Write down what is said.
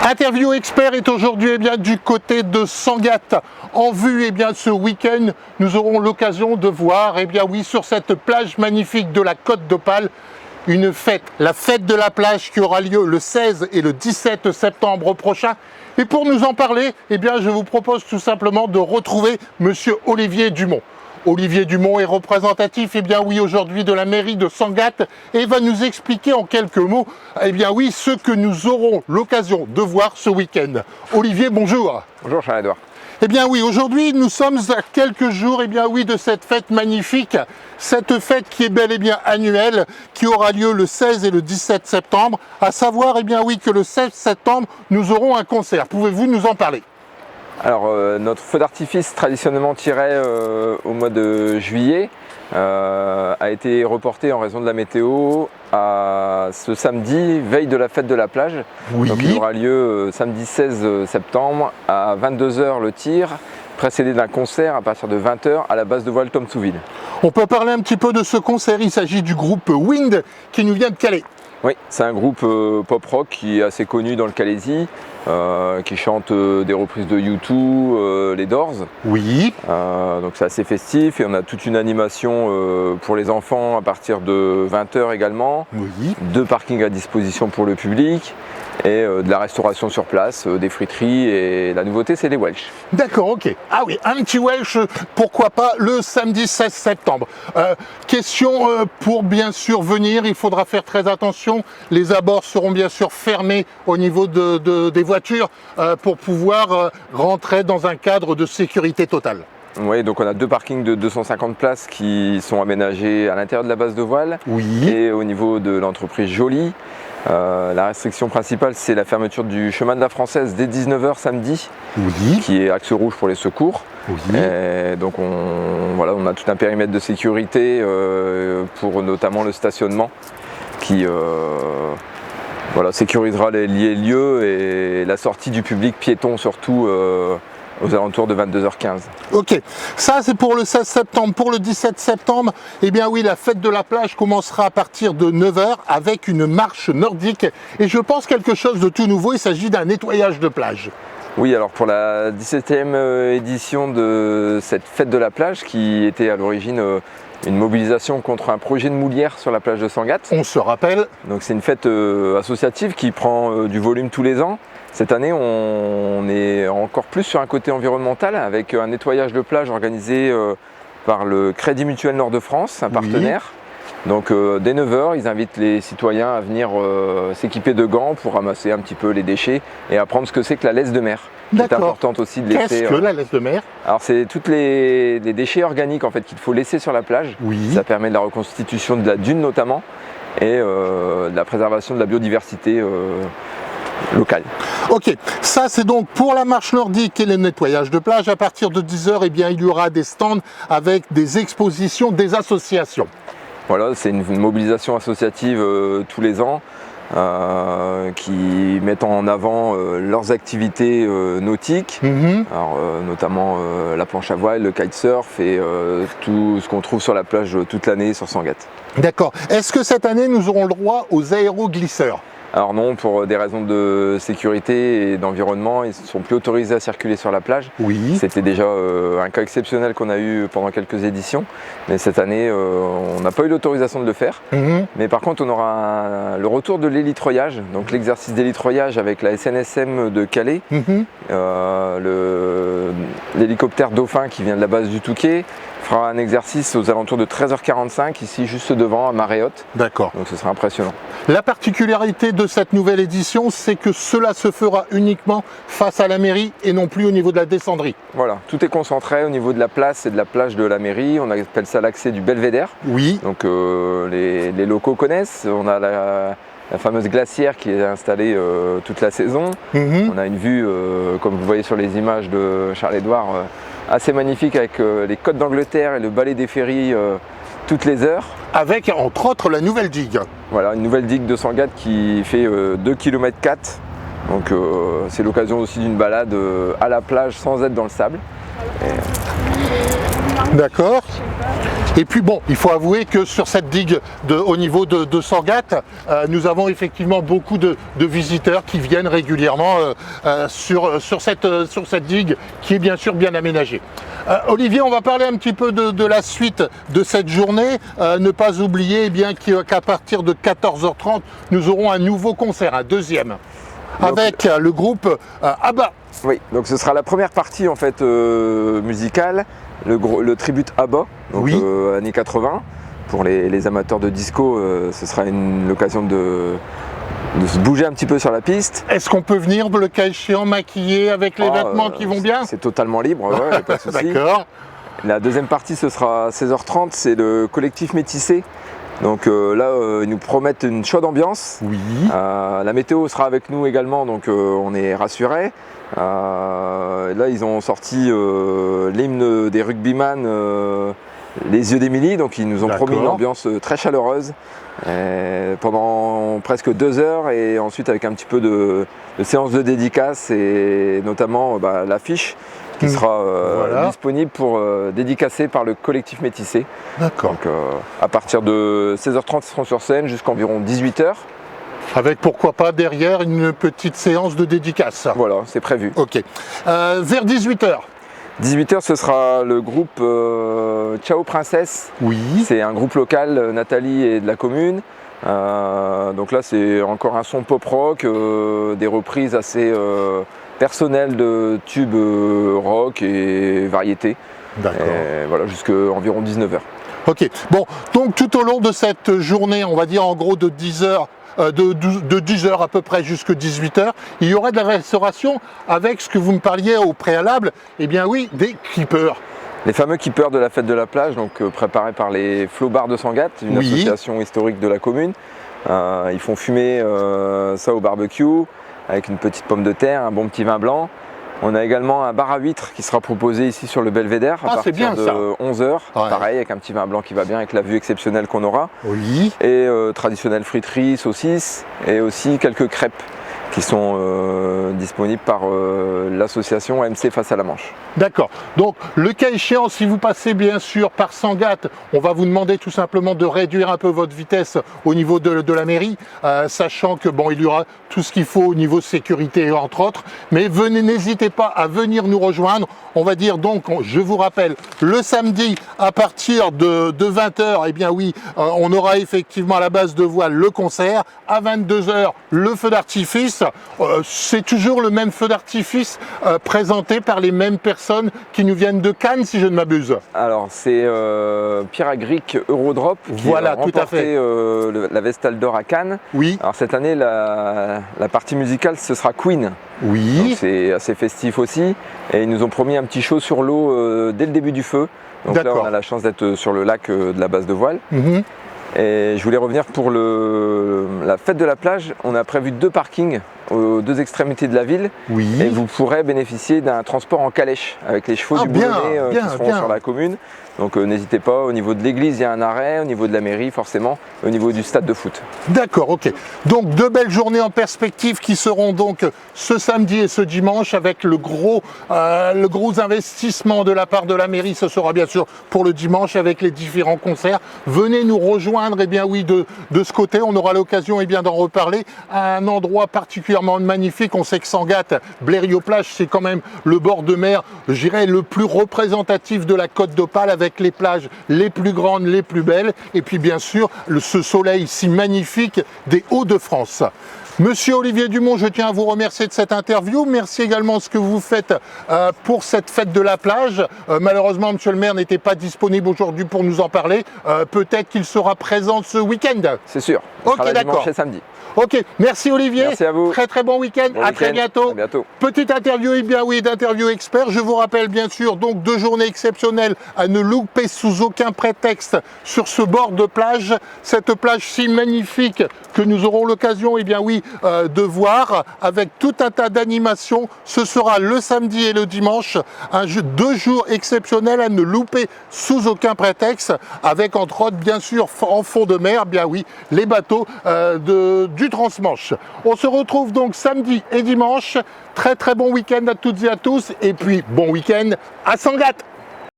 Interview expert est aujourd'hui du côté de Sangatte. En vue ce week-end, nous aurons l'occasion de voir sur cette plage magnifique de la Côte d'Opale, une fête, la fête de la plage qui aura lieu le 16 et le 17 septembre prochain. Et pour nous en parler, je vous propose tout simplement de retrouver Monsieur Olivier Dumont. Olivier Dumont est représentatif aujourd'hui de la mairie de Sangatte et va nous expliquer en quelques mots ce que nous aurons l'occasion de voir ce week-end. Olivier, bonjour. Bonjour Charles-Édouard. Aujourd'hui nous sommes à quelques jours de cette fête magnifique, cette fête qui est bel et bien annuelle, qui aura lieu le 16 et le 17 septembre, à savoir que le 16 septembre nous aurons un concert. Pouvez-vous nous en parler ? Alors notre feu d'artifice traditionnellement tiré au mois de juillet a été reporté en raison de la météo à ce samedi, veille de la fête de la plage. Oui. Donc il aura lieu samedi 16 septembre à 22 h le tir, précédé d'un concert à partir de 20 h à la base de voile Tom Souville. On peut parler un petit peu de ce concert, il s'agit du groupe Wind qui nous vient de Calais. Oui, c'est un groupe pop-rock qui est assez connu dans le Calaisis, qui chante des reprises de U2, les Doors. Oui. Donc c'est assez festif et on a toute une animation pour les enfants à partir de 20 h également. Oui. 2 parkings à disposition pour le public et de la restauration sur place, des friteries et la nouveauté c'est les Welsh. D'accord, ok. Ah oui, un petit Welsh, pourquoi pas, le samedi 16 septembre. Question pour bien sûr venir, il faudra faire très attention. Les abords seront bien sûr fermés au niveau des voitures pour pouvoir rentrer dans un cadre de sécurité totale. Oui, donc on a 2 parkings de 250 places qui sont aménagés à l'intérieur de la base de voile. Oui. Et au niveau de l'entreprise Jolie. La restriction principale, c'est la fermeture du chemin de la Française dès 19 h samedi, oui, qui est axe rouge pour les secours. Oui. Et donc on a tout un périmètre de sécurité pour notamment le stationnement qui sécurisera les lieux et la sortie du public piéton surtout aux alentours de 22 h 15. Ok, ça c'est pour le 16 septembre. Pour le 17 septembre, la fête de la plage commencera à partir de 9 h avec une marche nordique. Et je pense quelque chose de tout nouveau, il s'agit d'un nettoyage de plage. Oui, alors pour la 17e édition de cette fête de la plage, qui était à l'origine une mobilisation contre un projet de moulière sur la plage de Sangatte. On se rappelle. Donc c'est une fête associative qui prend du volume tous les ans. Cette année, on est encore plus sur un côté environnemental avec un nettoyage de plage organisé par le Crédit Mutuel Nord-de-France, un partenaire. Donc dès 9 h, ils invitent les citoyens à venir s'équiper de gants pour ramasser un petit peu les déchets et apprendre ce que c'est que la laisse de mer. C'est importante aussi de laisser. Qu'est-ce que la laisse de mer ? Alors c'est tous les déchets organiques en fait qu'il faut laisser sur la plage. Oui. Ça permet de la reconstitution de la dune notamment et de la préservation de la biodiversité locale. Ok, ça c'est donc pour la marche nordique et le nettoyage de plage. À partir de 10 h, il y aura des stands avec des expositions des associations. Voilà, c'est une mobilisation associative tous les ans qui mettent en avant leurs activités nautiques, alors, notamment la planche à voile, le kitesurf et tout ce qu'on trouve sur la plage toute l'année sur Sangatte. D'accord. Est-ce que cette année nous aurons le droit aux aéroglisseurs ? Alors non, pour des raisons de sécurité et d'environnement, ils ne sont plus autorisés à circuler sur la plage. Oui. C'était déjà un cas exceptionnel qu'on a eu pendant quelques éditions, mais cette année, on n'a pas eu l'autorisation de le faire. Mais par contre, on aura le retour de l'hélitreuillage, donc l'exercice d'hélitreuillage avec la SNSM de Calais, l'hélicoptère Dauphin qui vient de la base du Touquet, fera un exercice aux alentours de 13 h 45 ici juste devant à marée haute. D'accord. Donc ce sera impressionnant. La particularité de cette nouvelle édition, c'est que cela se fera uniquement face à la mairie et non plus au niveau de la descendrie. Voilà, tout est concentré au niveau de la place et de la plage de la mairie. On appelle ça l'accès du Belvédère. Oui. Donc les locaux connaissent. On a la fameuse glacière qui est installée toute la saison. On a une vue, comme vous voyez sur les images de Charles-Édouard, assez magnifique avec les côtes d'Angleterre et le balai des ferries toutes les heures. Avec entre autres la nouvelle digue. Voilà, une nouvelle digue de Sangatte qui fait 2,4 km. Donc c'est l'occasion aussi d'une balade à la plage sans être dans le sable. D'accord. Et puis bon, il faut avouer que sur cette digue au niveau de Sangatte, nous avons effectivement beaucoup de visiteurs qui viennent régulièrement sur cette digue qui est bien sûr bien aménagée. Olivier, on va parler un petit peu de la suite de cette journée. Ne pas oublier bien qu'à partir de 14h30, nous aurons un nouveau concert, un deuxième, avec le groupe ABBA. Oui, donc ce sera la première partie en fait musicale, le tribute ABBA, donc oui. Années 80. Pour les amateurs de disco, ce sera l'occasion de se bouger un petit peu sur la piste. Est-ce qu'on peut venir, le cas échéant, maquillé avec les vêtements qui vont bien? C'est totalement libre, ouais, pas de souci. D'accord. La deuxième partie, ce sera à 16h30, c'est le collectif Métissé. Donc là, ils nous promettent une chaude ambiance. Oui. La météo sera avec nous également, donc on est rassurés. Là, ils ont sorti l'hymne des rugbyman, Les Yeux d'Émilie, donc ils nous ont promis une ambiance très chaleureuse pendant presque 2 heures, et ensuite avec un petit peu de séance de dédicace, et notamment l'affiche qui sera disponible pour dédicacer par le collectif Métissé. D'accord. Donc à partir de 16h30, ils seront sur scène jusqu'à environ 18h. Avec pourquoi pas derrière une petite séance de dédicace. Voilà, c'est prévu. Ok. Vers 18h. 18h, ce sera le groupe Ciao Princesse. Oui. C'est un groupe local, Nathalie et de la commune. Donc là, c'est encore un son pop rock, des reprises assez personnelles de tubes rock et variété. D'accord. Voilà, jusqu'à environ 19h. Ok. Bon, donc tout au long de cette journée, on va dire en gros de 10h, de 10h à peu près jusqu'à 18h, il y aura de la restauration avec ce que vous me parliez au préalable, eh bien oui, des keepers. Les fameux keepers de la fête de la plage, donc préparés par les Flobards de Sangatte, une association historique de la commune. Ils font fumer ça au barbecue avec une petite pomme de terre, un bon petit vin blanc. On a également un bar à huîtres qui sera proposé ici sur le Belvédère à partir de 11h. Pareil, avec un petit vin blanc qui va bien, avec la vue exceptionnelle qu'on aura. Oui. Et traditionnelle friterie, saucisses, et aussi quelques crêpes qui sont disponibles par l'association AMC Face à la Manche. D'accord. Donc, le cas échéant, si vous passez bien sûr par Sangatte, on va vous demander tout simplement de réduire un peu votre vitesse au niveau de la mairie, sachant que bon, il y aura tout ce qu'il faut au niveau sécurité entre autres. Mais venez, n'hésitez pas à venir nous rejoindre. On va dire donc, je vous rappelle, le samedi à partir de 20h, eh bien oui, on aura effectivement à la base de voile le concert. À 22h, le feu d'artifice. C'est toujours le même feu d'artifice présenté par les mêmes personnes qui nous viennent de Cannes, si je ne m'abuse. Alors c'est Pierre Agric Eurodrop qui a remporté la Vestal d'Or à Cannes. Oui. Alors cette année, la partie musicale, ce sera Queen. Oui. C'est assez festif aussi. Et ils nous ont promis un petit show sur l'eau dès le début du feu. Donc là, on a la chance d'être sur le lac de la base de voile. Et je voulais revenir pour la fête de la plage. On a prévu 2 parkings aux 2 extrémités de la ville. Oui. Et vous pourrez bénéficier d'un transport en calèche avec les chevaux du Boulonnais qui seront sur la commune. Donc n'hésitez pas, au niveau de l'église, il y a un arrêt, au niveau de la mairie, forcément, au niveau du stade de foot. D'accord, ok. Donc 2 belles journées en perspective qui seront donc ce samedi et ce dimanche avec le gros investissement de la part de la mairie. Ce sera bien sûr pour le dimanche avec les différents concerts. Venez nous rejoindre, eh bien oui, de ce côté. On aura l'occasion eh bien d'en reparler à un endroit particulièrement magnifique. On sait que Sangatte, Blériot-Plage, c'est quand même le bord de mer, je dirais, le plus représentatif de la Côte d'Opale, avec les plages les plus grandes, les plus belles, et puis bien sûr ce soleil si magnifique des Hauts-de-France. Monsieur Olivier Dumont, je tiens à vous remercier de cette interview. Merci également de ce que vous faites pour cette fête de la plage. Malheureusement, monsieur le maire n'était pas disponible aujourd'hui pour nous en parler. Peut-être qu'il sera présent ce week-end. C'est sûr. Ok, d'accord. Dimanche et samedi. Ok, merci Olivier. Merci à vous. Très bon week-end. Bon à très bientôt. À bientôt. Petite interview, eh bien oui, d'interview expert. Je vous rappelle bien sûr donc 2 journées exceptionnelles à ne louper sous aucun prétexte sur ce bord de plage. Cette plage si magnifique que nous aurons l'occasion, eh bien oui, de voir avec tout un tas d'animations. Ce sera le samedi et le dimanche, 2 jours exceptionnels à ne louper sous aucun prétexte, avec entre autres bien sûr en fond de mer, bien oui, les bateaux du Transmanche. On se retrouve donc samedi et dimanche. Très bon week-end à toutes et à tous, et puis bon week-end à Sangatte.